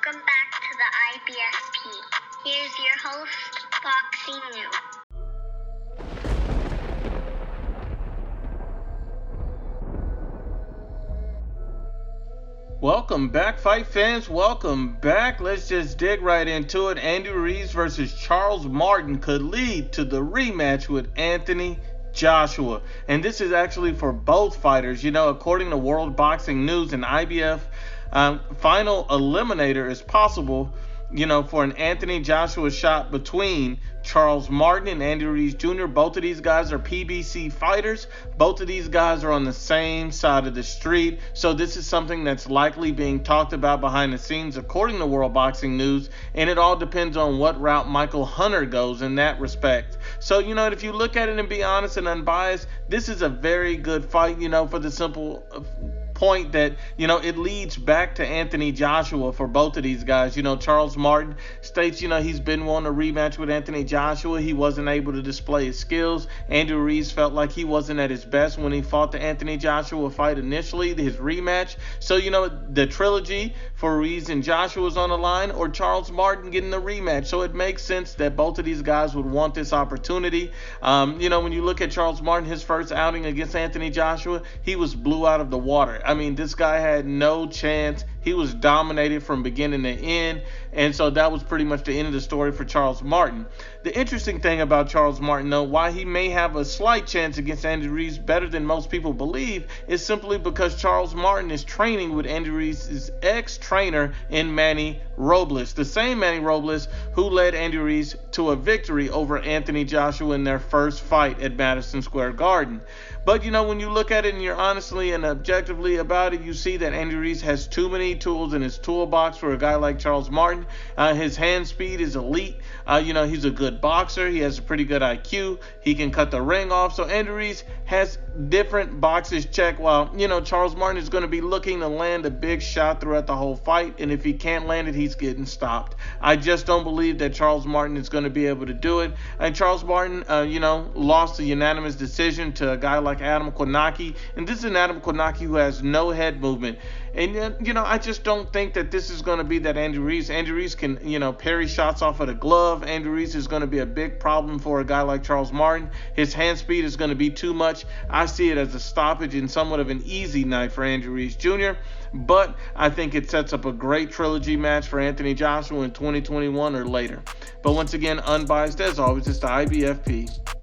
Welcome back to the IBFP. Here's your host, Boxing New. Welcome back, fight fans. Welcome back. Let's just dig right into it. Andy Ruiz versus Charles Martin could lead to the rematch with Anthony Joshua. And this is actually for both fighters. You know, according to World Boxing News, an IBF final eliminator is possible, for an Anthony Joshua shot between Charles Martin and Andy Ruiz Jr. Both of these guys are PBC fighters. Both of these guys are on the same side of the street. So this is something that's likely being talked about behind the scenes, according to World Boxing News. And it all depends on what route Michael Hunter goes in that respect. So, if you look at it and be honest and unbiased, this is a very good fight, for the simple point that it leads back to Anthony Joshua for both of these guys. Charles Martin states he's been wanting a rematch with Anthony Joshua. He wasn't able to display his skills. Andy Ruiz felt like he wasn't at his best when he fought the Anthony Joshua fight initially, his rematch. So the trilogy for Ruiz and Joshua is on the line, or Charles Martin getting the rematch. So it makes sense that both of these guys would want this opportunity. When you look at Charles Martin, his first outing against Anthony Joshua, he was blew out of the water. This guy had no chance. He was dominated from beginning to end. And so that was pretty much the end of the story for Charles Martin. The interesting thing about Charles Martin, though, why he may have a slight chance against Andy Ruiz better than most people believe, is simply because Charles Martin is training with Andy Ruiz's ex-trainer in Manny Robles, the same Manny Robles who led Andy Ruiz to a victory over Anthony Joshua in their first fight at Madison Square Garden. But, when you look at it and you're honestly and objectively about it, you see that Andy Ruiz has too many tools in his toolbox for a guy like Charles Martin. His hand speed is elite. He's a good boxer. He has a pretty good IQ. He can cut the ring off. So Andy Ruiz has different boxes checked, while, Charles Martin is going to be looking to land a big shot throughout the whole fight. And if he can't land it, he's getting stopped. I just don't believe that Charles Martin is going to be able to do it. And Charles Martin, lost a unanimous decision to a guy like Adam Konaki. And this is an Adam Konaki who has no head movement. And, I just don't think that this is going to be that Andy Ruiz. Andy Ruiz can, parry shots off of the glove. Andy Ruiz is going to be a big problem for a guy like Charles Martin. His hand speed is going to be too much. I see it as a stoppage and somewhat of an easy night for Andy Ruiz Jr., but I think it sets up a great trilogy match for Anthony Joshua in 2021 or later. But once again, unbiased as always, it's the IBFP.